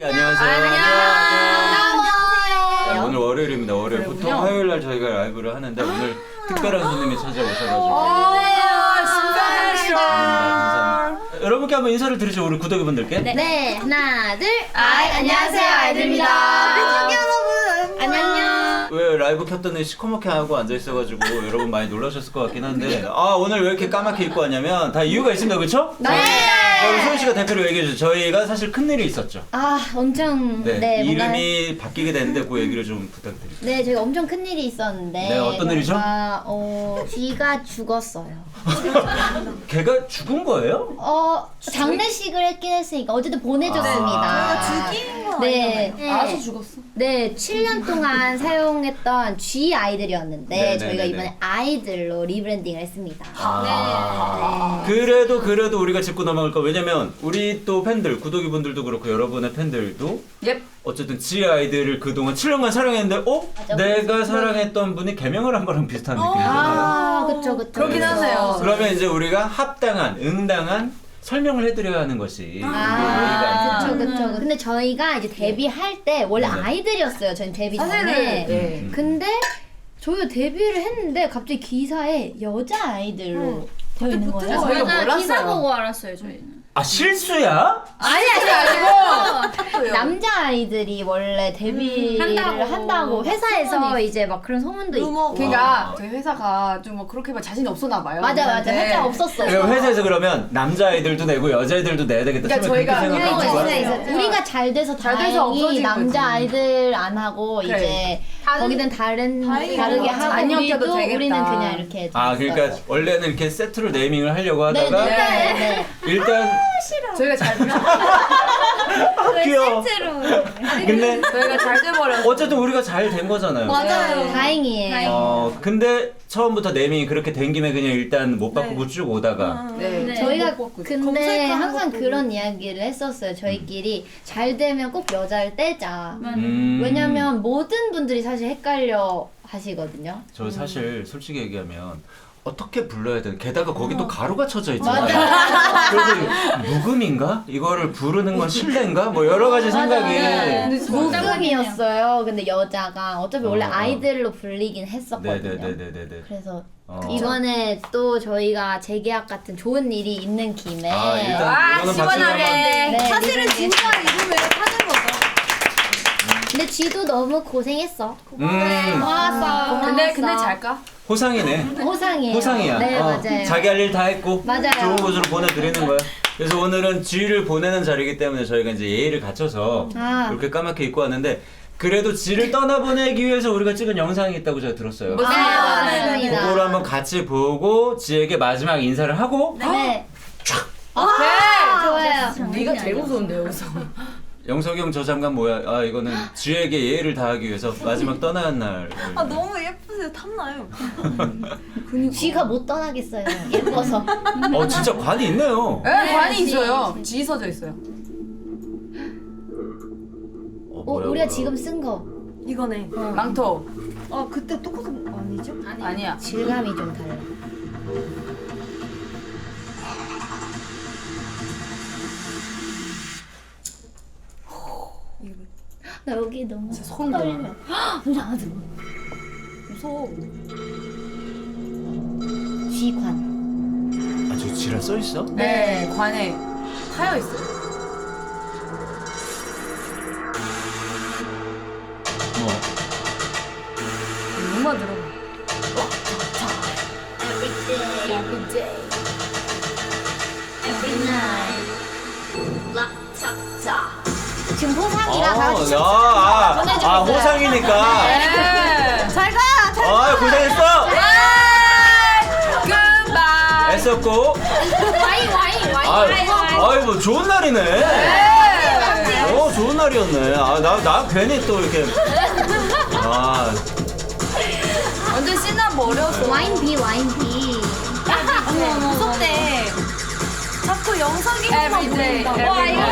안녕하세요. 안녕하세요. 오늘 월요일입니다. 월요일. 보통 화요일날 저희가 라이브를 하는데 오늘 특별한 손님이 찾아오셔가지고. 감사합니다. 여러분께 한번 인사를 드리죠. 우리 구독자분들께. 네, 하나, 둘. 안녕하세요, i-dle입니다. 여러분. 안녕. 왜 라이브 켰더니 시커멓게 하고 앉아있어가지고 여러분 많이 놀라셨을 것 같긴 한데 오늘 왜 이렇게 까맣게 입고 왔냐면 다 이유가 있습니다. 그렇죠? 네. 우리 소희씨가 대표로 얘기해주죠. 저희가 사실 큰일이 있었죠. 엄청. 네, 이름이 바뀌게 됐는데 그 얘기를 좀 부탁드립니다. 네, 저희가 엄청 큰 일이 있었는데. 네, 어떤 일이죠? 쥐가 죽었어요. 걔가 죽은 거예요? 장례식을 했긴 했으니까 어쨌든 보내줬습니다. 죽인 거 네. 알아서 죽었어? 네, 7년 동안 사용했던 쥐 아이들이었는데 네, 저희가 네, 이번에 i-dle로 리브랜딩을 했습니다. 그래도 우리가 짚고 넘어갈 거. 왜냐면 우리 또 팬들, 구독이분들도 그렇고 여러분의 팬들도 어쨌든 지 아이들을 그동안 7년간 사랑했는데 맞아, 내가 사랑했던 분이 개명을 한 거랑 비슷한 느낌이잖아요. 그쵸. 그렇긴 하네요. 그러면 이제 우리가 합당한, 응당한 설명을 해드려야 하는 것이 그쵸. 근데 저희가 이제 데뷔할 때 원래 아이들이었어요. 저희 데뷔 전에. 근데 저희가 데뷔를 했는데 갑자기 기사에 여자 아이들로 되어 있는 거예요. 저희가 몰랐어요. 기사 보고 알았어요, 저희는. 실수야? 아니고 남자 아이들이 원래 데뷔를 한다고 회사에서 이제 막 그런 소문도 있고. 그러니까 저희 회사가 좀 뭐 그렇게 막 자신이 없었나 봐요. 맞아. 살짝 없었어. 회사에서 그러면 남자아이들도 내고 여자아이들도 내야 되겠다. 그러니까 처음에 그렇게 저희가 생각한 거야? 있어요. 우리가 잘 돼서 잘 돼서 다행히 없어진 남자 거지. 아이들 안 하고 이제 거기는 다르게 하고 안 엮여도 우리도 되겠다. 우리는 그냥 이렇게 그러니까 원래는 이렇게 세트로 네이밍을 하려고 하다가 네. 일단 저희가 잘 귀여워. 근데 저희가 잘 돼버렸어. 어쨌든 우리가 잘 된 거잖아요. 맞아요. 다행이에요. 근데 처음부터 네이밍이 그렇게 된 김에 그냥 일단 못 바꾸고 쭉 오다가 네. 저희가 못 바꾸죠. 근데 검색하는 항상 것도 그런 이야기를 했었어요. 저희끼리 잘 되면 꼭 여자를 떼자. 음. 왜냐면 모든 분들이 사실 헷갈려 하시거든요. 저 사실 솔직히 얘기하면 어떻게 불러야 되는, 게다가 거기 또 가루가 쳐져 있잖아요. 그래서 묵음인가? 이거를 부르는 건 실례인가? 뭐 여러 가지 생각이. 묵음이었어요. 근데 여자가 어차피 원래 아이들로 불리긴 했었거든요. 네네네네네. 그래서 이번에 또 저희가 재계약 같은 좋은 일이 있는 김에 일단 이거는 박수 한번. 네, 사실은 리브랜딩. 진짜 이름을 하는 거죠. 근데 쥐도 너무 고생했어. 고마웠어. 근데 잘까? 호상이네. 호상이에요. 호상이야. 네, 맞아요. 자기 할 일 다 했고 맞아요. 좋은 곳으로 보내드리는 거야. 그래서 오늘은 쥐를 보내는 자리이기 때문에 저희가 이제 예의를 갖춰서 이렇게 까맣게 입고 왔는데, 그래도 쥐를 떠나보내기 위해서 우리가 찍은 영상이 있다고 제가 들었어요. 맞습니다. 그거를 한번 같이 보고 지에게 마지막 인사를 하고 네. 좋아요. 네가 제일 무서운데 여기서. 영석이 형 저 장갑 뭐야? 이거는 쥐에게 예의를 다하기 위해서 마지막 떠나는 날. 너무 예쁘세요. 탐나요. 쥐가 못 떠나겠어요. 예뻐서. 진짜 관이 있네요. 네, 관이 있어요. G 써져 있어요. 우리가 지금 쓴 거. 이거네. 망토. 그때 똑같은 거 아니죠? 아니야. 질감이 좀 달라. 나 여기 너무 소름 떨려. 돋아. 나도 무서워. 쥐관. 저 쥐라 써 있어? 네, 관에 파여 있어요. 뭐? 음악 들어봐. Every day, every night. 락착착. 지금 호상이라 다 같이 호상이니까. 네. 잘 가. 고생했어. 굿바이. 애썼고. 와인. 뭐 좋은 날이네. 좋은 날이었네. 나 괜히 또 이렇게. 완전 신나면 어려웠어. 와인비. 무섭대. 자꾸 영석이만 보인다.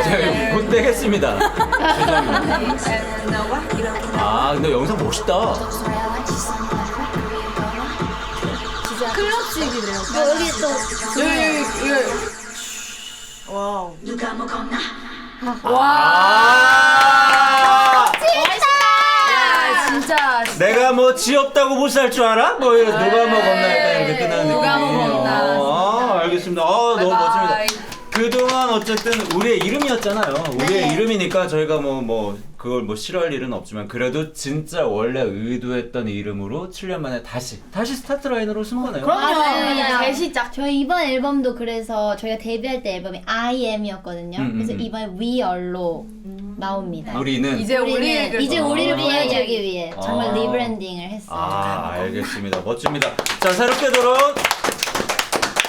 제가 곧 떼겠습니다. 근데 영상 멋있다. 클럽식이래요. 여기 또 여기. 와우. 누가 먹었나 와. 야, 진짜. 내가 뭐 지없다고 못 살 줄 알아? 뭐 누가 먹었나 약간 이렇게 끝나는 느낌. 누가 먹었나. 알겠습니다. 너무 멋집니다. 바이바이. 그동안 어쨌든 우리의 이름이었잖아요. 우리의 이름이니까 저희가 뭐 그걸 뭐 싫어할 일은 없지만 그래도 진짜 원래 의도했던 이름으로 7년 만에 다시 스타트 라인으로 쓴 거네요. 맞아요. 대시작. 저희 이번 앨범도 그래서 저희가 데뷔할 때 앨범이 I am이었거든요. 그래서 이번에 We are로 나옵니다. 우리는 이제 우리를 우리를 보여주기 위해 정말 리브랜딩을 했어요. 알겠습니다. 멋집니다. 자, 새롭게 돌아온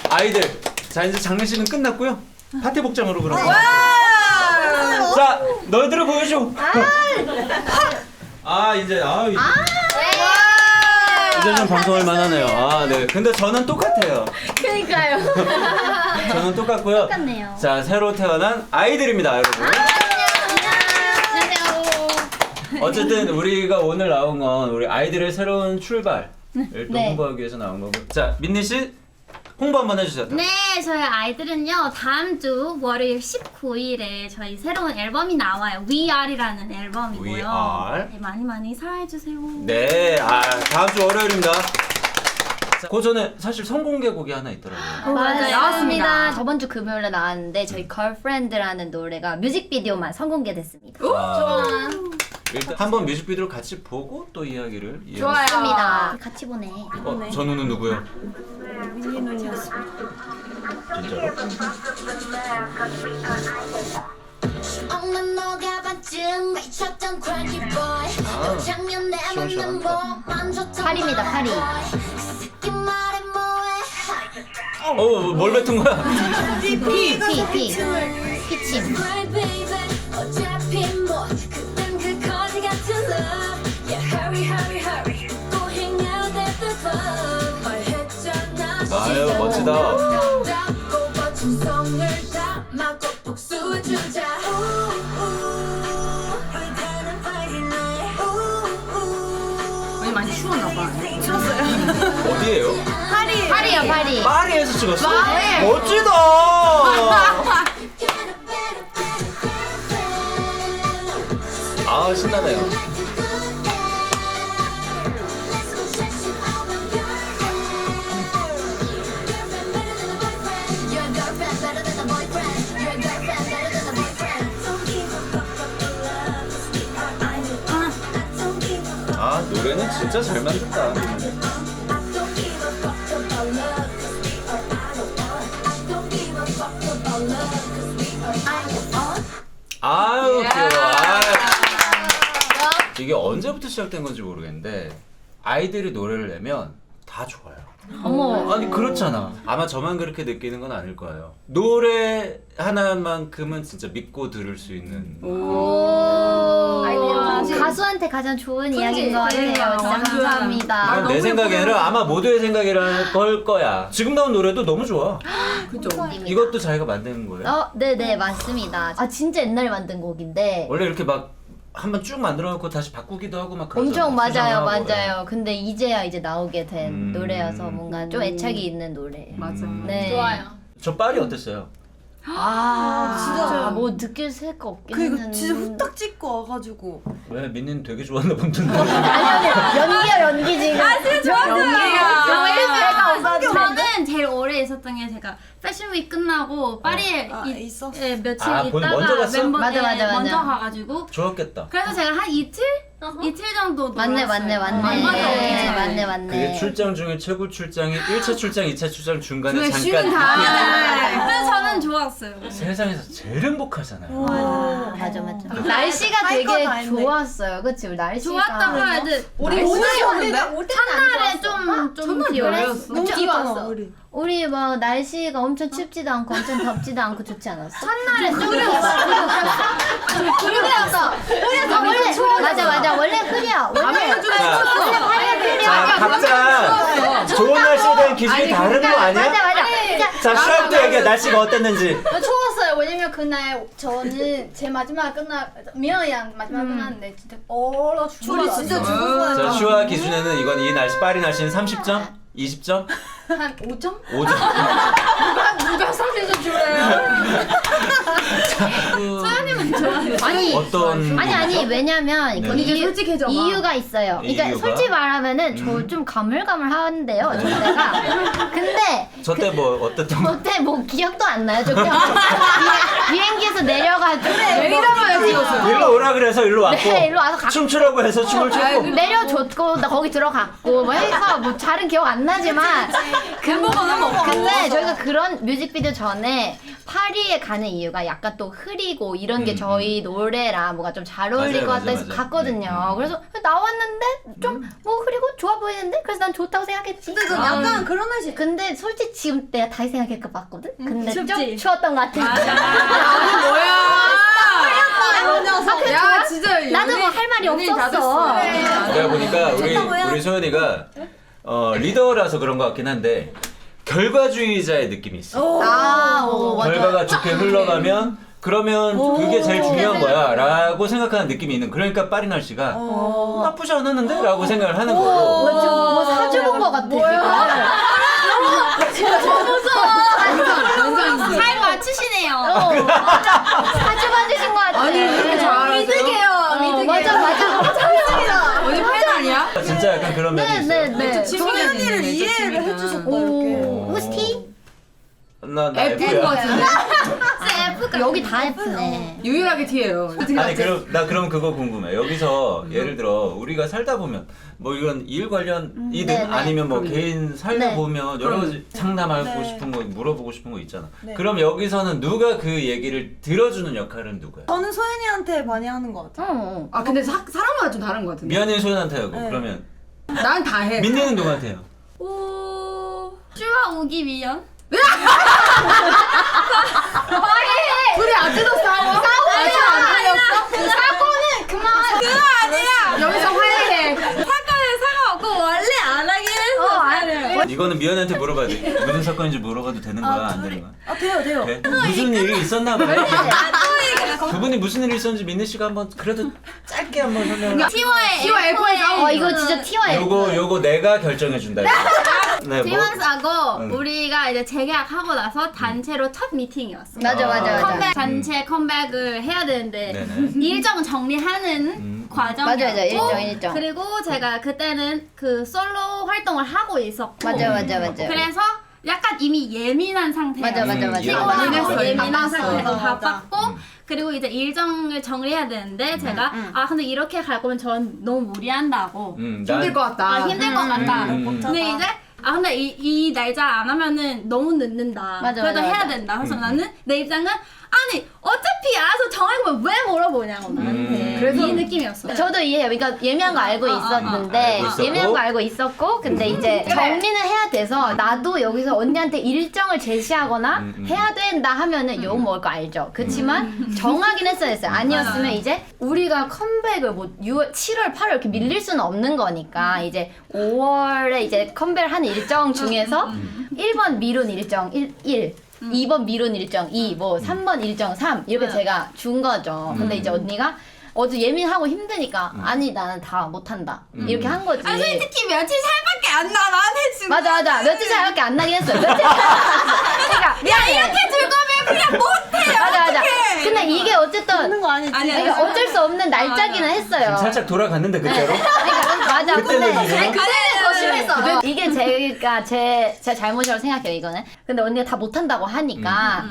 아이들. 자, 이제 장례식은 끝났고요. 파티 복장으로 그럼. 자, 너희들을 보여줘. 이제 이제 좀 방송할 만하네요. 네. 근데 저는 똑같아요. 그러니까요. 저는 똑같고요. 똑같네요. 자, 새로 태어난 아이들입니다, 여러분. 안녕하세요. 어쨌든 우리가 오늘 나온 건 우리 아이들의 새로운 출발을 또 홍보하기 위해서 나온 거고. 자, 민니 씨 홍보 한번 해주세요. 네, 저희 아이들은요 다음 주 월요일 19일에 저희 새로운 앨범이 나와요. We Are이라는 앨범이고요. We Are. 네, 많이 사랑해주세요. 네, 다음 주 월요일입니다. 자, 그 전에 사실 선공개곡이 하나 있더라고요. 맞아요. 나왔습니다. 저번 주 금요일에 나왔는데 저희 Girlfriend라는 노래가 뮤직비디오만 선공개됐습니다. 일단 한번 뮤직비디오를 같이 보고 또 이야기를 좋습니다. 같이 보네. 전우는 누구요? 민니 눈이었어. 진짜로? 파리입니다, 파리. 뭘 뱉은 거야? 피침. 아유, 멋지다. 많이 추웠나 봐. 어디예요? 파리요, 파리. 파리에서 찍었어? 멋지다. 신나네요. 노래는 진짜 잘 만든다. 아유, 귀여워. 이게 언제부터 시작된 건지 모르겠는데 아이들이 노래를 내면 다 좋아요. 어머. 아니 그렇잖아. 아마 저만 그렇게 느끼는 건 아닐 거예요. 노래 하나만큼은 진짜 믿고 들을 수 있는. 가수한테 가장 좋은 이야기인 것 같아요. 진짜 감사합니다. 이건 내 생각이 아니라 아마 모두의 생각이라는 걸 거야. 지금 나온 노래도 너무 좋아. 그죠? 이것도 자기가 만든 거예요? 네네 맞습니다. 진짜 옛날에 만든 곡인데 원래 이렇게 막 한번 쭉 만들어 놓고 다시 바꾸기도 하고 막 그러잖아. 엄청 맞아요. 수정하고. 근데 이제야 나오게 된 노래여서 뭔가 좀 애착이 있는 노래. 맞아. 네. 좋아요. 저 빨이 어땠어요? 진짜 뭐 느낄 새가 없긴 그리고 했는데. 진짜 후딱 찍고 와가지고. 왜 민니는 되게 좋았나 본데. 아니 연기 지금. 저는 제일 오래 있었던 게 제가 패션위크 끝나고 파리에 있었어. 며칠 먼저 있다가 갔어? 멤버들 맞아. 먼저 가가지고 좋았겠다. 그래서 제가 한 이틀 정도 맞네. 그게 출장 중에 최고 출장이 1차 출장, 2차 출장 중간에 쉬는 잠깐. 그래서 저는 좋았어요. 세상에서 제일 행복하잖아요. 맞아. 날씨가 되게 거 다 했네. 좋았어요. 그치? 우리 날씨가. 좋았다고 해야 돼. 우리 오늘이었는데? 첫날에 좀 비 왔어. 너무 좋았어. 우리 막 날씨가 엄청 춥지도 않고 엄청 덥지도 않고 좋지 않았어? 첫날에 좀 흐렸어. 맞아. 원래 흐려. 원래 자, 각자 좋은 날씨에 대한 기준이 다른 거 아니야? 맞아. 자, 슈아부터 얘기해. 날씨가 어땠는지. 추웠어요. 왜냐면 그날 저는 제 마지막 미연이랑 마지막 끝났는데 진짜 얼어 죽었어요. 진짜 자, 슈아 기준에는 이건 이 날씨, 파리 날씨는 30점? 20점? 한 5점? 5점. 누가 30점 주래요? 소연님은 좋아하는 아니 어떤 아니 왜냐면 네. 그 이제 솔직해져봐. 이유가 있어요. 그러니까 이유가? 솔직히 말하면은 저 좀 가물가물한데요. 저 때가. 근데 저 때 뭐 어땠던 거? 그때 뭐 기억도 안 나요. 저 그냥 비행기에서 내려가지고 내리다가 찍었어요. 일로 오라 그래서 일로 왔고 네, 일로 와서 춤추라고 해서 춤을 췄고 내려줬고 나 거기 들어갔고 뭐 해서 뭐 잘은 기억 안 나지만 근데 저희가 그런 뮤직비디오 전에 파리에 가는 이유가 약간 또 흐리고 이런 게 저희 노래랑 뭐가 좀 잘 어울릴 것 같다 해서 맞아요. 갔거든요. 그래서 나왔는데 좀 뭐 흐리고 좋아 보이는데 그래서 난 좋다고 생각했지. 근데 그 약간 그런 날씨. 근데 솔직히 지금 내가 다시 생각해서 봤거든? 근데 좀 춥지? 추웠던 것 같아. 아니 뭐야? 야 진짜 나도 뭐 할 말이 연예인 다 없었어. 됐어. 내가 보니까 좋다고요? 우리 소연이가 리더라서 그런 것 같긴 한데 결과주의자의 느낌이 있어. 맞아. 결과가 좋게 흘러가면 그러면 그게 제일 중요한 거야 라고 생각하는 느낌이 있는. 그러니까 파리 날씨가 나쁘지 않았는데? 라고 생각을 하는 거고. 뭐 사주본 것 같아. 잘 맞추시네요. 사주 받으신 것 같아. 아니 이렇게 잘하세요? 믿을게요. 맞아. 언니 팬 아니야? 진짜 약간 그런 면이 있어요. 네. 소연이를 이해를 해주셨다 이렇게. 호스티? 나 F인 것 F야. 같은데? 여기 다 F네. 유일하게 T예요. 아니 그럼 그거 궁금해. 여기서 예를 들어 우리가 살다 보면 뭐 이런 일 관련이든 네네. 아니면 뭐 개인 살다 네. 보면 여러 가지 상담하고 싶은 거 물어보고 싶은 거 있잖아. 그럼 여기서는 누가 그 얘기를 들어주는 역할은 누구야? 저는 소연이한테 많이 하는 것 같아요. 아 근데 사람마다 좀 다른 것 같은데. 미안해 소연한테 하고 그러면 난 다 해. 민니는 누구한테 해요? 쭈아 우기 미연. 둘이 아직도 싸워? 아직 안 들렸어? 사고는 그만. 그거 아니야. 여기서 화해해. 사건을 사과하고 원래 안 하긴 했어. 이거는 미연한테 물어봐야 돼. 무슨 사건인지 물어봐도 되는 거야 안 되는 거야? 아 돼요. 돼? 무슨 일이 있었나 봐. 두 분이 무슨 일이 있었는지 민니 씨가 한번 그래도 짧게 한번 설명을. T와의 F의 싸움. 이거 진짜 T와 F. 요거 내가 결정해 준다. 네, 뭐 프리랜서하고 응. 우리가 이제 재계약하고 나서 단체로 첫 미팅이었어. 맞아. 컴백 단체 컴백을 해야 되는데 네네. 일정 정리하는 과정이었고 맞아. 일정. 그리고 제가 그때는 그 솔로 활동을 하고 있었고 맞아. 그래서 약간 이미 예민한 상태. 맞아. 피곤하고 예민한 바빴어. 상태도 바빴고 그리고 이제 일정을 정리해야 되는데 제가 근데 이렇게 갈 거면 전 너무 무리한다고 힘들 것 같다. 힘들 것 같다. 음. 근데 이제 근데 이 날짜 안 하면은 너무 늦는다. 맞아, 그래도 맞아, 해야 맞아. 된다. 그래서 나는 내 입장은 아니 어차피 알아서 정하면 왜 물어보냐고 나한테. 그래서 이 느낌이었어. 저도 이해해요. 그러니까 예민한 거 알고 있었는데 알고 있었고. 예민한 거 알고 있었고 근데 이제 정리는 해야 돼서 나도 여기서 언니한테 일정을 제시하거나 해야 된다 하면은 욕 먹을 거 알죠. 그렇지만 정하긴 했어야 했어요. 아니었으면 이제 우리가 컴백을 뭐 6월, 7월, 8월 이렇게 밀릴 수는 없는 거니까 이제 5월에 이제 컴백을 하는 일정 중에서 1번 미룬 일정 1 2번 미룬 일정 2, 뭐 3번 일정 3 이렇게 제가 준 거죠. 근데 이제 언니가 어제 예민하고 힘드니까 아니 나는 다 못한다 이렇게 한 거지. 솔직히 며칠 살밖에 안 나. 나한테 지금. 맞아. 며칠 차이밖에 안 나긴 했어요. 며칠 그러니까 미안해. 이렇게 줄 거면 그냥 못해. 맞아. 근데 이게 어쨌든 하는 거 아니지? 그러니까 어쩔 수 없는 날짜기는 했어요. 살짝 돌아갔는데 그때로. 그러니까 맞아. 그때는 근데 이제 그때는 더 심했어. 이게 제 잘못이라고 생각해요 이거는. 근데 언니가 다 못한다고 하니까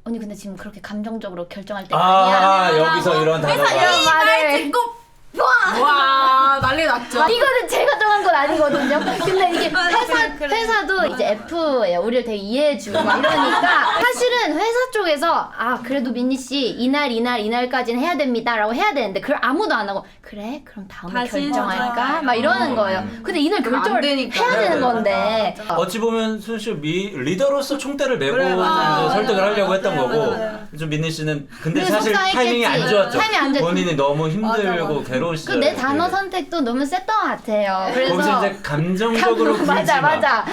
언니 근데 지금 그렇게 감정적으로 결정할 때가 아니야. 여기서 이런 단어가. 이런 말을 듣고 와 난리 났죠. 이거는 제가 정한 건 아니거든요. 근데 이게 회사도 이제 F예요. 우리를 되게 이해해주고 막 이러니까 사실은 회사 쪽에서 그래도 민니 씨 이날까지는 해야 됩니다라고 해야 되는데 그걸 아무도 안 하고 그래 그럼 다음에 다시 결정할까 막 이러는 거예요. 근데 이날 그럼 안 결정을 되니까. 해야 되는 건데. 어찌 보면 순수 리더로서 총대를 메고 그래, 맞아. 이제 설득을 하려고 했던 맞아요, 거고 맞아요. 좀 민니 씨는 근데 그래서 사실 타이밍이 안 속상했겠지. 좋았죠. 타이밍이 안 좋았지. 본인이 너무 힘들고 괴로운 그 시절. 내 단어 선택도 너무 셌던 것 같아요. 그래서 거기서 이제 감정적으로 굴지 맞아.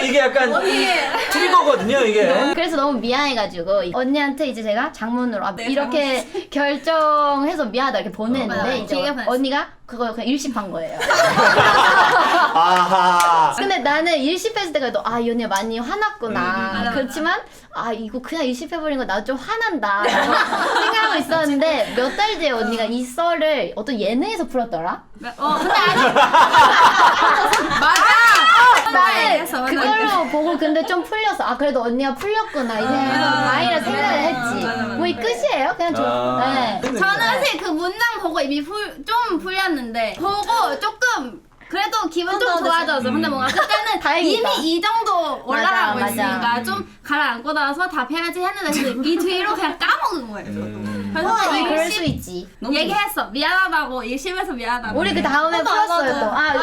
이게 약간 트리거거든요 이게. 그래서 너무 미안해가지고 언니한테 이제 제가 장문으로 이렇게 결정해서 미안하다 이렇게 보냈는데 맞아. 이제 길게 보냈어. 언니가 그거 그냥 일십한 거예요. 아하. 근데 나는 일십했을 때가 아, 이 언니가 많이 화났구나. 그렇지만 아, 이거 그냥 일십해버린 거 나 좀 화난다. 생각하고 있었는데 몇 달 뒤에 언니가 이 썰을 어떤 예능에서 풀었더라? 근데 아직 나는 그걸로 보고 근데 좀 풀렸어. 아, 그래도 언니가 풀렸구나. 이제 다행이라 생각을 했지. 뭐 이 끝이에요? 그냥 네. 저는 사실 그 문장 보고 이미 좀 풀렸는데 보고 조금 그래도 기분 좀 좋아졌어. 근데 뭔가 그때는 다행이다. 이미 이 정도 올라가고 맞아. 있으니까 좀 가라앉고 나서 답해야지 했는데 이 뒤로 그냥 까먹은 거예요. 그래서 그럴 수 있지. 얘기했어. 미안하다고. 일심에서 미안하다고. 우리 그 다음에 풀었어요 또. 아,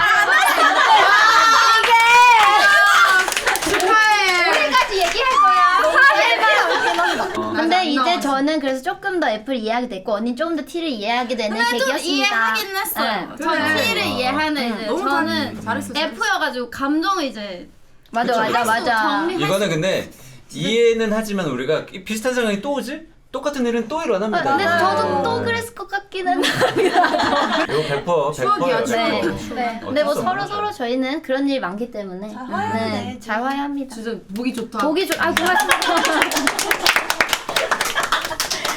축하해. 우리까지 얘기할 거야. 근데 이제 저는 그래서 조금 더 F를 이해하게 됐고 언니 조금 더 T를 이해하게 되는 근데 좀 계기였습니다. 이해하긴 했어요. 저 T를 이해하는 이제 너무 저는 잘했어. F여가지고 감정을 이제 맞아. 정리할 이거는 근데 이해는 하지만 우리가 비슷한 상황이 또 오지? 똑같은 일은 또 일어납니다. 근데 저도 또 그랬을 것 같기는 이거 100%. 추억이야, 네. 네. 근데 뭐 서로 저희는 그런 일이 많기 때문에 네, 잘 화해합니다. 진짜 보기 좋다. 보기 좋. 아, 고맙습니다.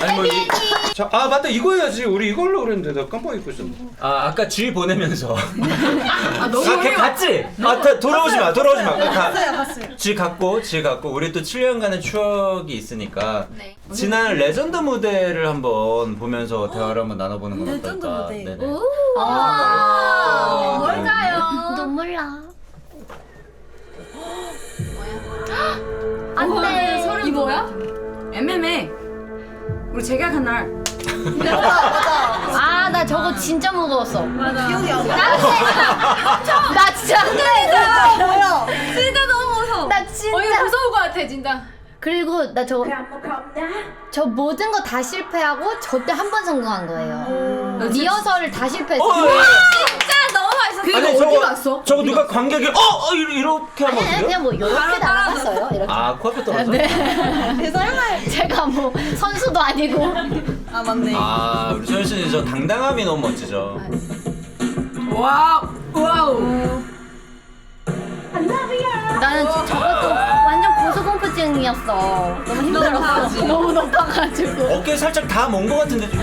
아니 뭐 자, 아 맞다 이거 해야지. 우리 이걸로 그랬는데 나 깜빡 잊고 있었네. 아까 G 보내면서 너무 걔 갔지? 돌아오지 마. 봤어요. G 갖고 우리 또 7년간의 추억이 있으니까 네. 지난 레전드 무대를 한번 보면서 대화를 한번 나눠보는 건 레전드 어떨까? 무대. 네네. 뭘까요? 눈물 나. 안 돼. 이 뭐야? MMA. 우리 재계약한 날. 아, 나 저거 진짜 무거웠어. 기억이 안 나. 나 진짜. 뭐야? 진짜 너무 무서워. 나 이거 진짜. 무서울 것 같아 진짜. 그리고 나 저 모든 거 다 실패하고 저 때 한 번 성공한 거예요. 리허설을 다 실패했어. 진짜 너무 맛있어. 그거 아니 어디 저거 갔어? 저거 누가 관객이 이렇게 하면 아니, 어떡해요? 그냥 뭐 이렇게 날아갔어요. 이렇게. 아 코앞에 떨어져? 설마. 제가 뭐 선수도 아니고. 아 맞네. 아 우리 소연 씨는 저 당당함이 너무 멋지죠. 와우. 나는 저것도 완전 고소공포증이었어. 너무 힘들었어. 너무 높아가지고. 어깨 살짝 다 먼 것 같은데 좀.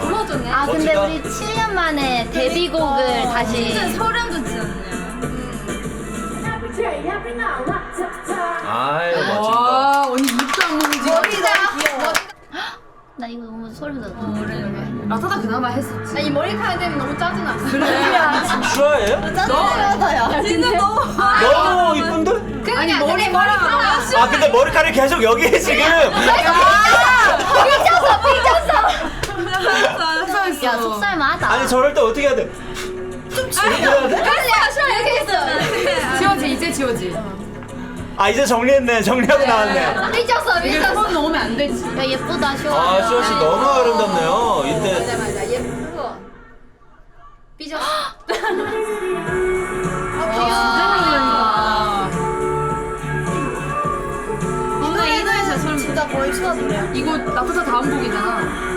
불러줬네. 아, 근데 멋지다. 우리 7년 만에 데뷔곡을 다시. 진짜 소름 돋지않네요. 아유 멋진다. 와 언니 입장 모이지. 나 이거 너무 소름 돋아. 라타다 그나마 했었지. 이 머리카락 때문에 너무 짜증났어. 슈아예요? 짜증나요. 진짜 너무. 너무 이쁜데? 아니 머리카락. 아 근데 머리카락이 계속 여기에 지금. 야, 속살만하다. 아니 저럴 때 어떻게 해야 돼? 이렇게 해야 돼? 이렇게 했어. 지워지 이제 지워지. 아 이제 정리했네. 정리하고 나왔네. 삐졌어 이게 삐졌어. 손 넣으면 안 되지. 야, 예쁘다, 시원. 아 슈아 씨 너무 아름답네요. 이때 맞아 예쁘고. 삐졌어. 뭔가 이 노래 제 소름. 진짜 거의 수다 노래야. 이거 라타다 다음 곡이잖아.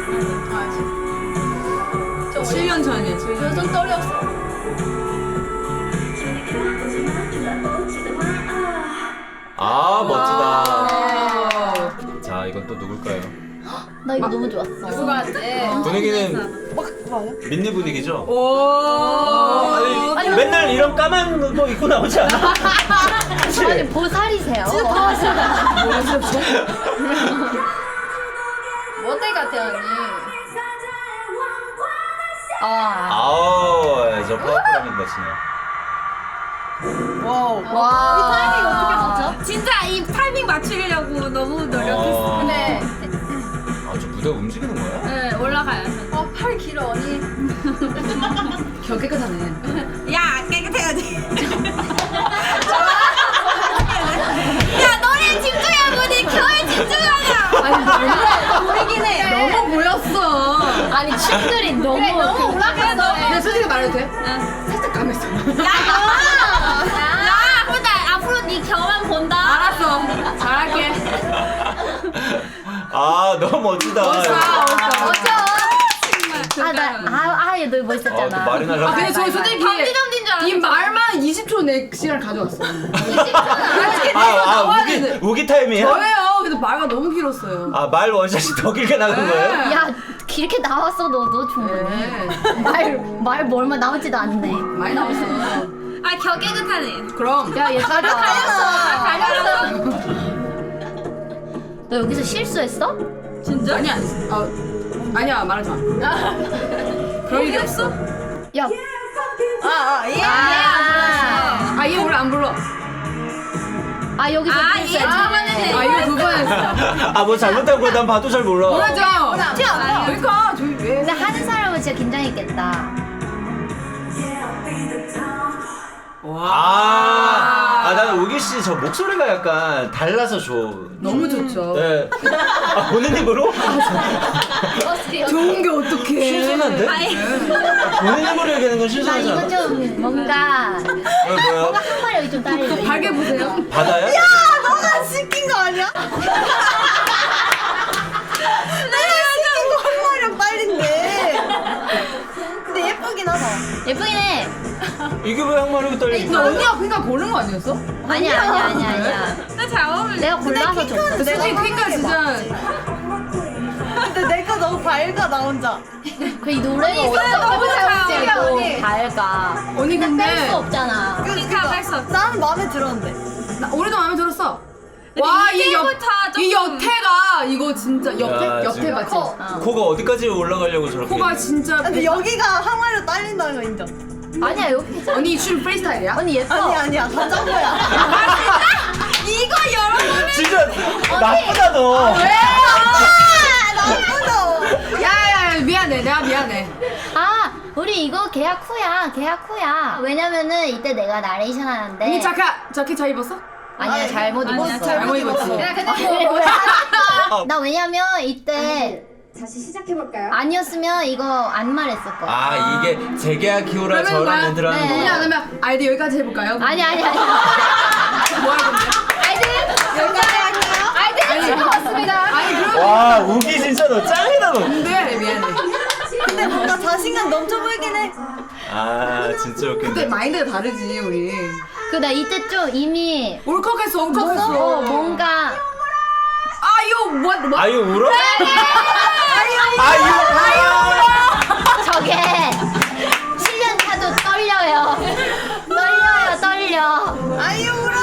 7년 전이야. 7년. 요즘 떨렸어. 아 멋지다. 자 이건 또 누굴까요? 나 이거 너무 좋았어. 누구한테? 분위기는 민니 분위기죠? 오. 아니, 맨날 이런 까만 거 입고 나오지 않아? 그치? 아니, 보살이세요. 모델 같아 언니. 아우 저 파워풀함이 멋지네요. 와우. 와. 이 타이밍 어떻게 맞죠? 진짜 이 타이밍 맞추려고 너무 노력했어. 근데 아저 무대 움직이는 거야? 네, 올라가요. 팔 길어 언니. 겨 깨끗하네. 야, 깨끗해야지. 야, 노래에 집중해, 보니 겨에 집중하냐. 아니 보이긴 해. 너무 보였어. 아니, 춤들이 너무. 그래 너무 올라갔어. 내가 솔직히 말해도 돼? 살짝 감했어. 야, 근데 앞으로 네 겨만 본다. 알았어. 잘할게. 아 너무 멋지다. 멋있다. 멋져. 너 멋있었잖아. 또 말이 날라. 근데 저 솔직히 던지던진 줄 알았어. 이 말만 20초 내 시간 가져왔어. 우기 타임이야? 저예요. 근데 말가 너무 길었어요. 말 원샷이 더 길게 나간 거예요? 야 이렇게 나왔어 너도 충분히. 말 얼마 남지도 않네. 많이 나왔어. 겨 깨끗하네. 그럼. 야 얘 가렸어. 갈렸어. 너 여기서 실수했어? 진짜? 아니야. 아니야 말하지 마. 그럴 일이 없어. 야. 얘 원래 안 불러. 여기서 얘 저번에 이거 두 번 했어. 뭐 잘못한 거야? 난 봐도 잘 몰라. 모르죠. 그러니까 저희 왜? 근데 하는 사람은 진짜 긴장했겠다. 나는 우기 씨 저 목소리가 약간 달라서 너무 좋죠. 네. 본인 입으로? 좋은 게 어떡해. 신선한데? 본인 입으로 얘기하는 건 나 신선하지 이거 않아? 좀 뭔가 뭐야? 한 마리 여기 좀 딸리네. 밝게 보세요. 바다야? 너가 시킨 거 아니야? 내가 시킨 거 한 마리랑 빨린데. 근데 예쁘긴 하다. 예쁘긴 해. 이게 왜 항마르고 떨리지? 근데 언니가 그니까 고른 거 아니었어? 아니야. 나잘 어울려. 내가 골라서 줬어. 솔직히 그니까 진짜. 근데 내가 너무 밝아 나 혼자. 이 노래가 너무 잘 어울려, 어쩌고 언니. 밝아. 언니 뺄 수 근데 없잖아. 그러니까 할수 없어. 나는 마음에 들었는데. 우리도 마음에 들었어. 근데 이때부터 이 조금- 여태가 이거 진짜 야, 여태 지금 맞지? 코가 어디까지 올라가려고 저렇게 코가 진짜. 근데 여기가 항아리로 딸린다는 거 인정. 아니야 여기 언니 춤 프리스타일이야? 언니 예뻐. 아니야 다 짠 거야. 이거 여러 번 진짜 나쁘다 너. 야야야 미안해 내가 미안해. 우리 이거 계약 후야. 왜냐면은 이때 내가 나레이션 하는데. 언니 자켓 잘 입었어? 아니야 잘못 입었어. 잘못 입었지. 나 왜냐면 이때 다시 시작해볼까요? 아니었으면 이거 안 말했을 거야. 이게 재계약 키우라 그러면 저랑 뭐야? 멘트라는 네. 언니 거야. 안 하면 아이들 여기까지 해볼까요? 아니. 뭐할 건데? 여기까지 할게요. 죽었습니다. 아니 그럼 와 우기 진짜 너 짱이다 너. 근데 미안해. 근데 뭔가 자신감 넘쳐 보이긴 해. 진짜 근데 웃긴데. 마인드가 다르지 우리. 나 이때 좀 이미 울컥했어. 뭔가 아유 뭐? 아유 울어? 저게 7년 차도 떨려요. 떨려. 아유 울어.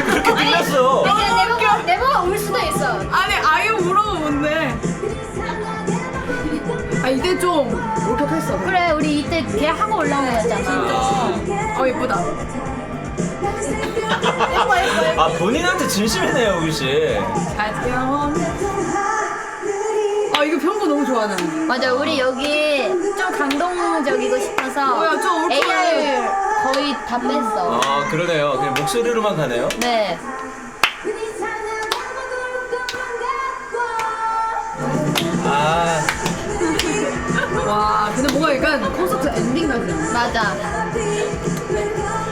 그렇게 들렸어. 내가 울 수도 있어. 아니 아유 울어가 뭔데? 이때 좀 울컥했어. 그래 우리 이때 계약하고 올라온 거였잖아. 예쁘다. 본인한테 진심이네요 우기 씨. 이거 편고 너무 좋아 나는. 맞아 우리 여기 좀 감동적이고 싶어서 좀 AR 거의 다 뺐어. 그러네요. 그냥 목소리로만 가네요. 네. 와 근데 뭔가 약간 콘서트 엔딩 같지 않아? 맞아.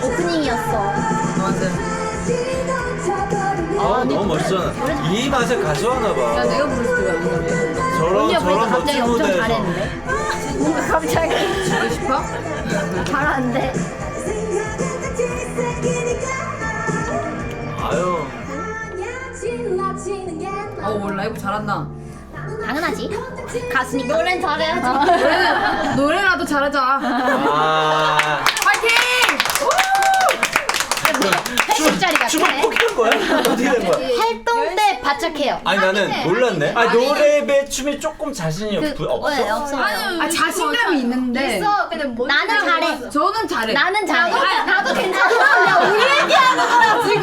오프닝이었어. 맞아. 너무 멋있잖아. 이 맛을 가져와나 봐. 내가 부르실 때 왜 안 그래? 언니가 보니까 갑자기 멋진 엄청 무대에서. 잘했는데. 뭔가 갑자기 주고 싶어? 잘하는데. 아유. 라이브 잘한다. 당연하지. 가수니까. 노래는 잘해야지. 노래라도 잘하자. 파이팅! 회식자리 같아. 춤을 포기한 거야? 어떻게 된 거야? 활동 때 바짝해요. 아니 나는 몰랐네. 노래배 춤이 조금 자신이 없어? 네, 없어요. 자신감이 있는데 근데 뭐 나는 잘해. 저는 잘해. 나는 잘해. 나도 괜찮아. 야, 우리 얘기하는 거야 지금.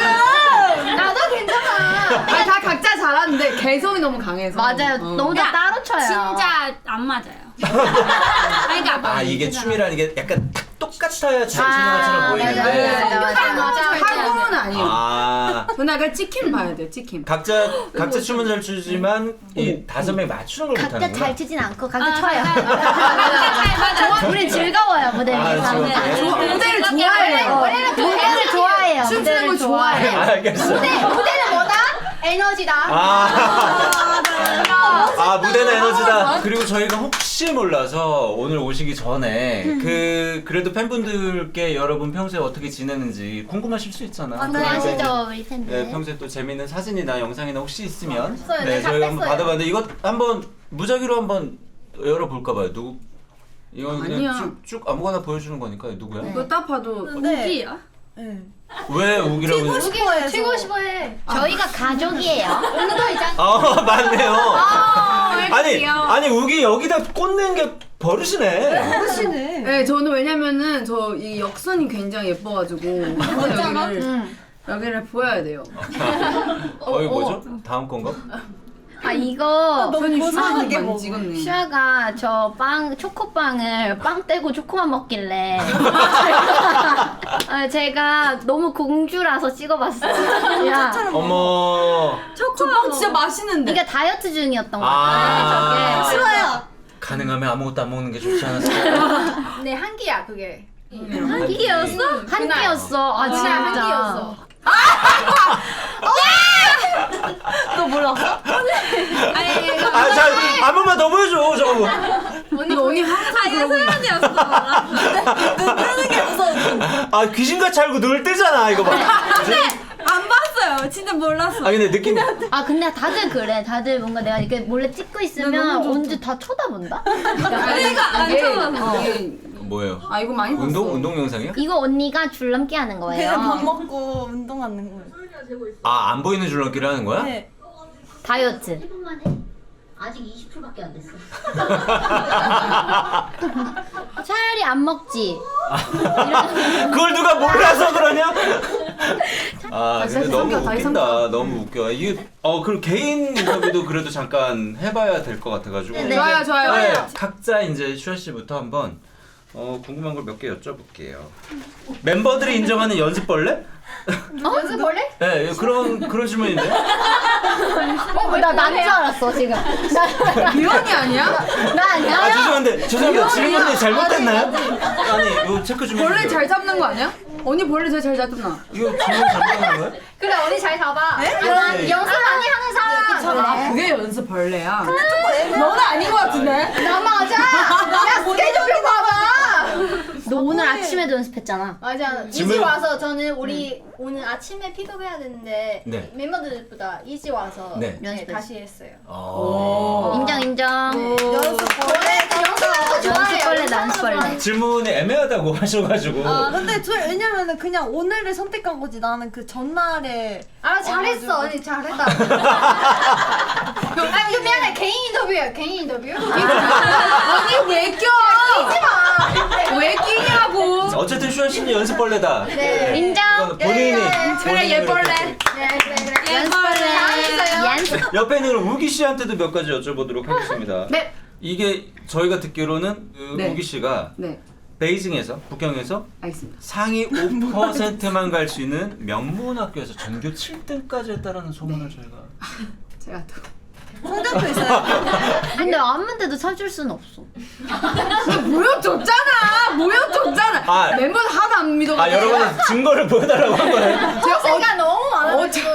나도 괜찮아. 다 각자 잘하는데 개성이 너무 강해서. 맞아요. 너무 다 따로 쳐요. 진짜 안 맞아요. 그러니까 이게 춤이라는 게 약간 똑같아야 잘 추는 것처럼 보이는데. 맞아. 활동은 아니에요. 아. 근데 약간 치킨 봐야 돼. 치킨. 각자 춤은 잘 추지만 이 5명이 맞추는 걸 각자 못하는 잘 거야. 추진 않고 각자 쳐요. 맞아. 우린 즐거워요 무대 위에서. 무대를 좋아해요. 무대를 좋아해요. 춤추는 걸 좋아해요. 알겠어. 무대는 뭐다? 에너지다. 아 무대는 에너지다. 그리고 저희가 혹시 몰라서 오늘 오시기 전에 그래도 팬분들께 여러분 평소에 어떻게 지내는지 궁금하실 수 있잖아. 궁금하시죠 우리 팬들. 네, 평소에 또 재밌는 사진이나 영상이나 혹시 있으면 없어요. 네, 네, 저희가 한번 뺐어요. 받아봤는데 이거 한번 무작위로 한번 열어볼까 봐요. 누구? 이건 아니야. 그냥 쭉 아무거나 보여주는 거니까 누구야? 이거 딱 봐도 네. 우기야? 네. 왜 우기라고? 튀고 싶어해서. 튀고 싶어해. 저희가 가족이에요. 아 맞네요. 아니 귀여워. 아니 우기 여기다 꽂는 게 버릇이네. 하시네. 네, 저는 왜냐면은 저 이 역선이 굉장히 예뻐가지고 항상 여기를 보여야 돼요. 이거 뭐죠? 다음 건가? 아 이거 선이 고상하게 많이 먹어. 찍었네. 슈아가 저 초코빵을 빵 떼고 초코만 먹길래 제가 너무 공주라서 찍어봤어요. 야, 어머. 저빵 진짜 맛있는데. 이게 다이어트 중이었던 것 아. 같아요. 저게. 싫어요. 가능하면 아무것도 안 먹는 게 좋지 않았을까? 네, 한 끼야, 그게. 한 끼였어? 한 그날. 끼였어. 아 그날 한 진짜. 끼였어. 너 몰랐어? 아, 자, 한 번만 더 보여줘, 저거. 뭐. 언니 항상 그러고 눈 뜨는 게 무서워. 아, 귀신같이 알고 늘 뜨잖아, 이거 봐. 안 봤어요. 진짜 몰랐어. 아, 근데 느낌. 아 근데 다들 그래. 다들 뭔가 내가 이렇게 몰래 찍고 있으면 언제 다 쳐다본다. 내가 안 쳐봤어. 뭐예요? 아 이거 많이 봤어. 운동 영상이요? 이거 언니가 줄넘기 하는 거예요. 그냥 밥 먹고 운동하는 거예요. 아, 안 보이는 줄넘기를 하는 거야? 네. 다이어트. 아직 20%밖에 안 됐어. 차라리 안 먹지. 그걸 누가 몰라서 그러냐? 아, 근데 진짜 너무 성격, 웃긴다. 너무 웃겨. 이게, 그리고 개인 인터뷰도 그래도 잠깐 해봐야 될 것 같아가지고. 네. 좋아요. 네, 각자 이제 슈아 씨부터 한번 궁금한 걸 몇 개 여쭤볼게요. 멤버들이 인정하는 연습벌레? 연습벌레? 네, 그런 질문인데. 나난 줄 알았어 지금. 기현이 아니야? 나 아니야. 아, 죄송합니다. 질문이 잘못됐나요? 아니, 이거 체크 좀 해주세요. 벌레 잘 잡는 거 아니야? 언니 벌레 제일 잘 잡잖아. 이거 질문 잘못된 거예요? 그래, 언니 잘 잡아. 네. 연습 많이 하는 사람. 아 그게 연습 벌레야. 너는 아닌 것 같은데? 나 맞아. 야, 스케줄 봐봐. 너 오늘 아침에도 연습했잖아. 맞아. 질문- 이지 와서 저는 우리 오늘 아침에 픽업해야 되는데 네. 멤버들보다 이지 와서 네. 다시 했어요. 인정. 연습벌레 연습벌레 난벌레. 질문이 애매하다고 하셔가지고. 근데 저 왜냐면은 그냥 오늘을 선택한 거지. 나는 그 전날에 아, 잘했어. 언니 잘했다. 아, 이거 미안해. 개인 인터뷰야. 개인 인터뷰. 언니 왜 껴? 끼지 마. 왜 끼냐고? 어쨌든 슈아 씨는 연습벌레다. 네. 인정. 본인이. 그래 얘벌레. 네, 그래. 연습벌레. 잘했어요. 연습. 옆에 있는 우기 씨한테도 몇 가지 여쭤보도록 하겠습니다. 네. 이게 저희가 듣기로는 그 네. 우기 씨가 네. 베이징에서 북경에서 알겠습니다. 상위 5%만 갈 수 있는 명문학교에서 전교 7등까지 했다라는 소문을 저희가. 제가 또 성적표 있어요. 근데 아무데도 사줄 순 없어. 모욕줬잖아. 아. 멤버들 하나도 안 믿어. 아 여러분 증거를 보여달라고 한 거예요? 제가 너무 많아가지고.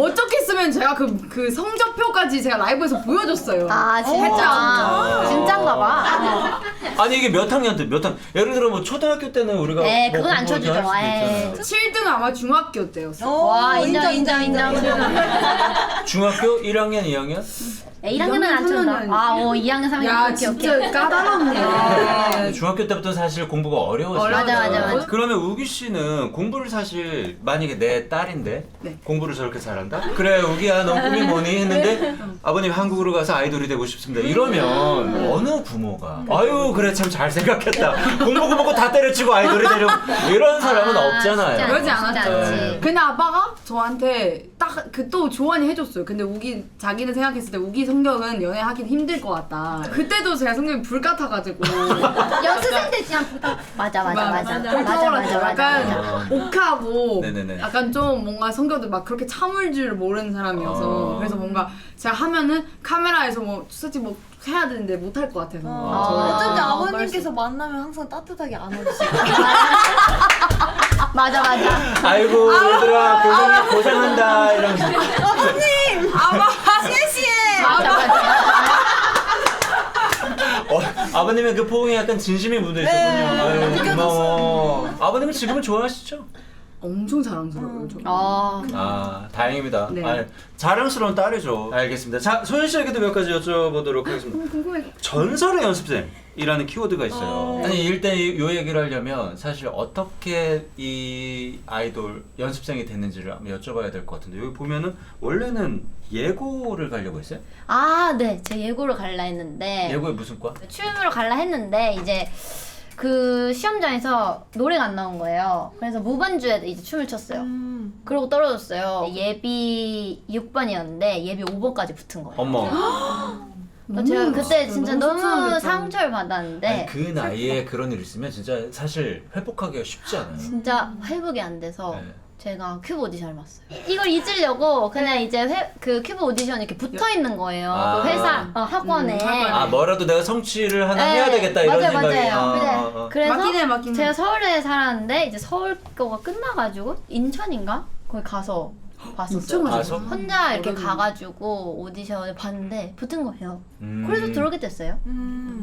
어떻게 쓰면 제가 그 성적표까지 제가 라이브에서 보여줬어요. 아 진짜. 진짠가 봐. 아니 이게 몇 학년 때 몇 학? 예를 들어 뭐 초등학교 때는 우리가 네, 뭐 그건 안 공부를 쳐주죠. 할 수도 에이. 있잖아요. 7등 아마 중학교 때였어. 와 인정. 중학교 1학년, 2학년? 1학년은 안 쳐준다. 2학년 3학년. 야 오케이, 진짜 오케이. 까다롭네. 중학교 때부터 사실 공부가 어려웠어요. 맞아. 그러면 우기 씨는 공부를 사실 만약에 내 딸인데 네. 공부를 저렇게 잘한다? 그래 우기야 넌 꿈이 뭐니? 했는데 아버님 한국으로 가서 아이돌이 되고 싶습니다. 이러면 어느 부모가 아유 그래 참 잘 생각했다. 공부 다 때려치고 아이돌이 되려고 이런 사람은 없잖아요. 진짜. 그러지 진짜 않았죠. 않지. 근데 아빠가 저한테 딱 그 또 조언이 해줬어요. 근데 우기 자기는 생각했을 때 우기 성격은 연애하긴 힘들 것 같다. 그때도 제가 성격이 불 같아가지고 연습생 때 그냥 부탁. 맞아. 약간 옥하고 네네네. 약간 좀 뭔가 성격도 막 그렇게 참을 줄 모르는 사람이어서 그래서 뭔가 제가 하면은 카메라에서 뭐 솔직히 뭐 해야 되는데 못할 것 같아서 어쩐지 아, 아버님께서 만나면 항상 따뜻하게 안아주시고. 맞아. 아이고 얘들아 고생한다 이러면서 아버님! 아마 시시해! 맞아. 아버님의 그 포옹에 약간 진심이 묻어 있었군요. 아유, 고마워. 아버님은 지금은 좋아하시죠? 엄청 자랑스러워요. 저. 다행입니다. 네. 자랑스러운 딸이죠. 알겠습니다. 자, 소연 씨에게도 몇 가지 여쭤보도록 하겠습니다. 궁금해. 전설의 연습생이라는 키워드가 있어요. 아니 일단 요 얘기를 하려면 사실 어떻게 이 아이돌 연습생이 됐는지를 한번 여쭤봐야 될 것 같은데 여기 보면은 원래는 예고를 가려고 했어요? 네. 제 예고를 갈라 했는데 예고에 무슨 과? 춤으로 갈라 했는데 이제 그 시험장에서 노래가 안 나온 거예요. 그래서 무반주에 이제 춤을 췄어요. 그러고 떨어졌어요. 예비 6번이었는데 예비 5번까지 붙은 거예요. 어머. 제가 그때 진짜 너무 속상하겠다. 상처를 받았는데 아니, 그 나이에 그런 일 있으면 진짜 사실 회복하기가 쉽지 않아요. 진짜 회복이 안 돼서 네. 제가 큐브 오디션을 봤어요. 이걸 잊으려고 그냥 이제 그 큐브 오디션 이렇게 붙어 있는 거예요. 그 회사 학원에. 뭐라도 내가 성취를 하나 해야 되겠다 이런 생각이. 맞아요. 그래서 맞긴 해. 제가 서울에 살았는데 이제 서울 거가 끝나가지고 인천인가 거기 가서 봤었어요. 가서? 혼자 이렇게 가가지고 오디션을 봤는데 붙은 거예요. 그래서 들어오게 됐어요.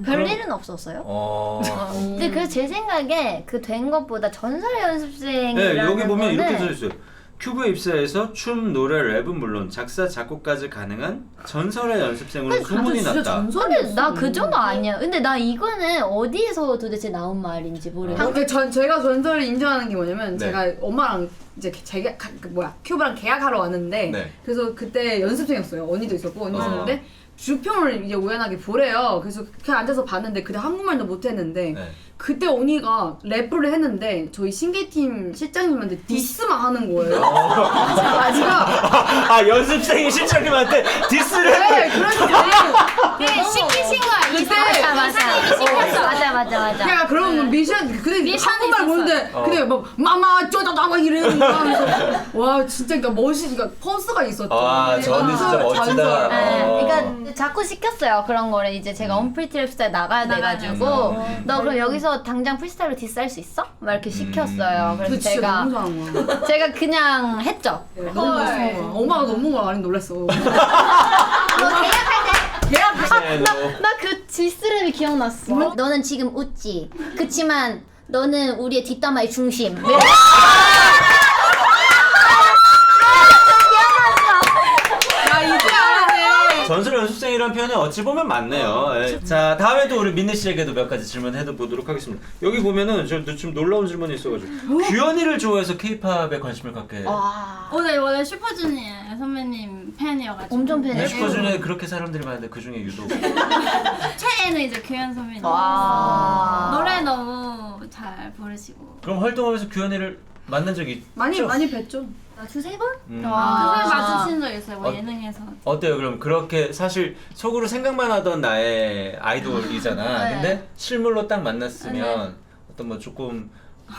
별일은 없었어요. 근데 그래서 제 생각에 그 된 것보다 전설의 연습생이라는 네, 여기 보면 거는 이렇게 써있어요. 큐브에 입사해서 춤, 노래, 랩은 물론 작사, 작곡까지 가능한 전설의 연습생으로 소문이 났다. 근데 나 그 정도 아니야. 근데 나 이거는 어디에서 도대체 나온 말인지 모르겠어. 제가 전설을 인정하는 게 뭐냐면 네. 제가 엄마랑 이제 큐브랑 계약하러 왔는데 네. 그래서 그때 연습생이었어요. 언니도 있었고 언니 있었는데 주평을 이제 우연하게 보래요. 그래서 그냥 앉아서 봤는데 그때 한국말도 못했는데 네. 그때 언니가 래프를 했는데 저희 신개팀 실장님한테 디스만 하는 거예요. 제가 연습생이 실장님한테 디스를 네, 그래서 시키신 거 아니죠? 맞아. 제가 그런 미션 근데 한국말 보는데 근데 막 마마 쪼다다 막 이러는 거야. 그래서 와 진짜 그러니까 그러니까 퍼스가 있었죠. 저 언니 진짜 멋지다. 그러니까 자꾸 시켰어요 그런 거를. 이제 제가 언프리티 랩스타일 나가야 돼가지고 너 그럼 여기서 당장 프리스타일로 디스할 수 있어? 막 이렇게 시켰어요. 그래서 진짜 제가 너무 잘한 거야. 제가 그냥 했죠. 너무 멋있어. 엄마가 너무 많이 놀랐어. 나 그 디스랩이 기억났어. 너는 지금 웃지. 그치만 너는 우리의 뒷담화의 중심. 전설의 연습생이라는 표현이 어찌 보면 맞네요. 자, 다음에도 우리 민니 씨에게도 몇 가지 질문해 보도록 하겠습니다. 여기 보면은 좀 놀라운 질문이 있어가지고 규현이를 좋아해서 K-팝에 관심을 갖게. 원래 슈퍼주니어 선배님 팬이어가지고 엄청 팬이에요. 슈퍼주니어에 그렇게 사람들이 많은데 그 중에 유독. 최애는 이제 규현 선배님. 노래 너무 잘 부르시고. 그럼 활동하면서 규현이를 만난 적이 있죠? 많이 뵀죠. 두세 번? 음. 그걸 마주친 적 있어요. 뭐 예능에서. 어때요? 그럼 그렇게 사실 속으로 생각만 하던 나의 아이돌이잖아. 근데 실물로 딱 만났으면 어떤 뭐 조금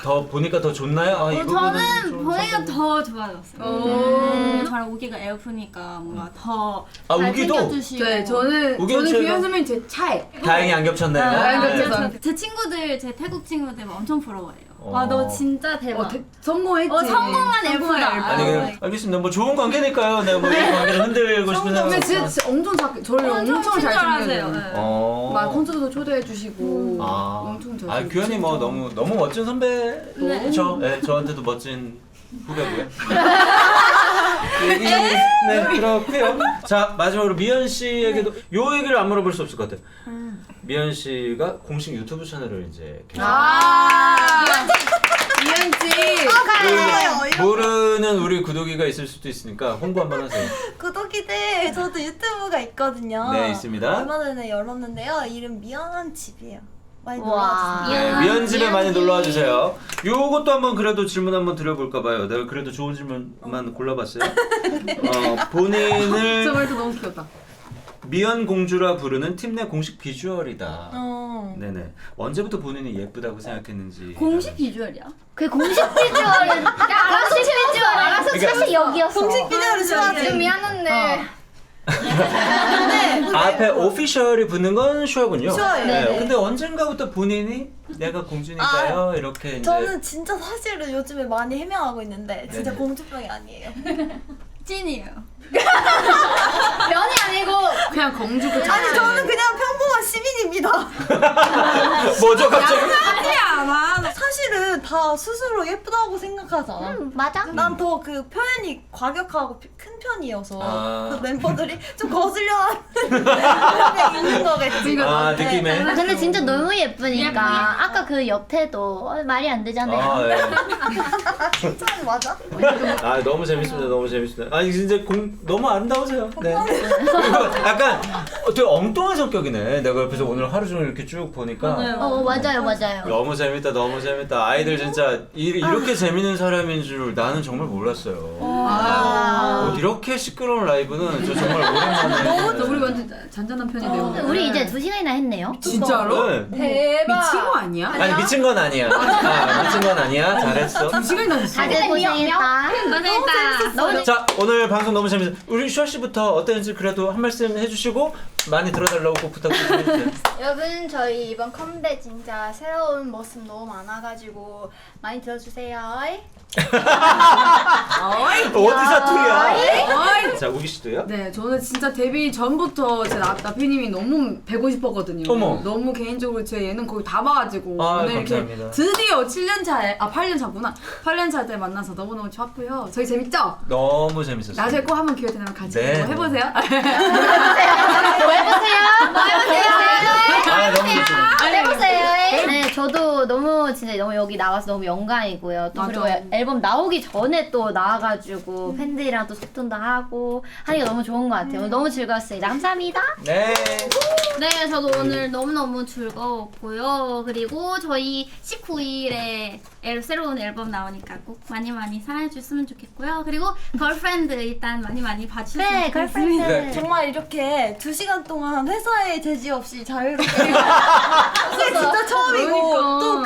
더 보니까 더 좋나요? 저는 보니까 더 좋아졌어요. 저랑 우기가 에어프니까 뭔가 더 잘 우기도? 챙겨주시고. 네, 저는 규현 선배님 제 차에. 다행히 안 겹쳤네요. 제 친구들, 제 태국 친구들 엄청 부러워해요. 와, 너 진짜 대박. 성공했지. 성공한 F다. 아니 알겠습니다. 뭐 좋은 관계니까요. 내가 뭐 이 관계를 흔들고 싶은 생각 근데 진짜 엄청 저를 엄청 잘 챙겨줘요. 막 콘서트도 초대해 주시고 엄청 잘. 규현이 뭐 너무 멋진 선배죠. 네, 저한테도 멋진 후배고요. 네, 그렇고요. 자, 마지막으로 미연 씨에게도 요 얘기를 안 물어볼 수 없을 것 같아요. 미연 씨가 공식 유튜브 채널을 이제 미연씨. 모르는 우리 구독이가 있을 수도 있으니까 홍보 한번 하세요. 구독이들 저도 유튜브가 있거든요. 네, 있습니다. 얼마 전에 열었는데요. 이름 미연한 집이에요. 많이 와. 놀러주세요. 네, 미연집에 많이 놀러와 주세요. 요것도 한번 그래도 질문 한번 드려볼까 봐요. 내가 그래도 좋은 질문만 골라봤어요. 본인을 저 말도 너무 귀엽다. 미연 공주라 부르는 팀 내 공식 비주얼이다. 네네. 언제부터 본인이 예쁘다고 생각했는지. 공식 비주얼이야? 그 공식 비주얼은 공식 비주얼 알아서 사실 여기였어. 공식 비주얼을 좋아하지. 좀 미안한데 앞에 오피셜이 붙는 건 슈어군요. 슈어예요. 네. 근데 언젠가부터 본인이 내가 공주니까요 이렇게 이제. 저는 진짜 사실은 요즘에 많이 해명하고 있는데 진짜 네네. 공주병이 아니에요. 찐이에요. 면이 아니고 그냥 공주 그 아니 저는 그냥 평범한 시민입니다. 뭐죠 갑자기? 하지 않아. 사실은 다 스스로 예쁘다고 생각하잖아. 맞아. 난 더 그 표현이 과격하고 큰 편이어서 아. 그 멤버들이 좀 거슬려하는 게 있는 거겠지. 아 느낌에. 아, 근데 진짜 너무 예쁘니까 아까 그 옆에도 말이 안 되잖아요. 아, 예. 진짜 맞아? 아 너무 재밌습니다. 너무 재밌습니다. 아니 진짜 너무 아름다우세요. 네. 그리고 약간 되게 엉뚱한 성격이네. 내가 옆에서 오늘 하루 종일 이렇게 쭉 보니까. 맞아요, 맞아요. 너무 재밌다, 너무 재밌다. 아이들 진짜 이렇게 재밌는 사람인 줄 나는 정말 몰랐어요. 이렇게 시끄러운 라이브는 저 정말 오랜만에. 우리 완전 잔잔한 편이네요. 우리 이제 2시간이나 했네요. 진짜로? 네. 대박. 미친 거 아니야? 아니 미친 건 아니야. 미친 건 아니야. 잘했어. 2시간이나 됐어. 다들 고생했다. 고생했다. 너무 자 오늘 방송 너무 재밌어요. 우리 슈아 씨부터 어땠는지 그래도 한 말씀 해주시고 많이 들어달라고 꼭 부탁 좀 해주세요. 여러분 저희 이번 컴백 진짜 새로운 모습 너무 많아가지고 많이 들어주세요. 어디 사투리야? 자 우기 씨도요? 네, 저는 진짜 데뷔 전부터 제 나피님이 너무 뵈고 싶었거든요. 어머. 너무 개인적으로 제 예능 거의 다 봐가지고 아, 오늘 감사합니다. 이렇게 드디어 7년 차에 8년 차구나. 8년 차 때 만나서 너무너무 좋았고요. 저희 재밌죠? 너무 재밌었어요. 나중에 꼭 한번 기회 되면 같이 네. 한번 해보세요. 아 너무 좋습니다. 해보세요. 네, 저도 너무 진짜 너무 여기 나와서 너무 영광이고요. 또 맞아. 그리고 앨범 나오기 전에 또 나와가지고 팬들이랑 또 소통도 하고 하니까 너무 좋은 것 같아요. 오늘 너무 즐거웠습니다. 감사합니다. 네. 네, 저도 오늘 너무너무 즐거웠고요. 그리고 저희 19일에 새로운 앨범 나오니까 꼭 많이 많이 사랑해주셨으면 좋겠고요. 그리고 걸프렌드 일단 많이 많이 봐주셨으면 네, 좋겠습니다. 걸프렌드. 정말 이렇게 2시간 동안 회사에 제지 없이 자유롭게 그게 진짜 처음이고 그러니까. 또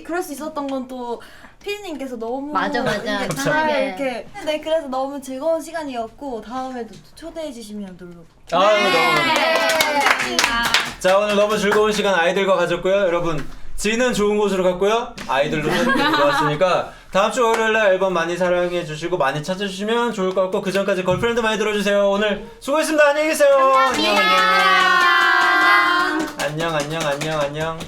그럴 수 있었던 건 또 피디님께서 너무 맞아. 이렇게 감사합니다. 잘 이렇게 네 그래서 너무 즐거운 시간이었고 다음에도 초대해 주시면 놀러 아유 너무. 자 오늘 너무 즐거운 시간 아이들과 가졌고요. 여러분 지는 좋은 곳으로 갔고요. 아이들도 좋았으니까 다음 주 월요일날 앨범 많이 사랑해 주시고 많이 찾아주시면 좋을 것 같고 그 전까지 걸프렌드 많이 들어주세요. 오늘 수고했습니다. 안녕히 계세요. 안녕. 안녕.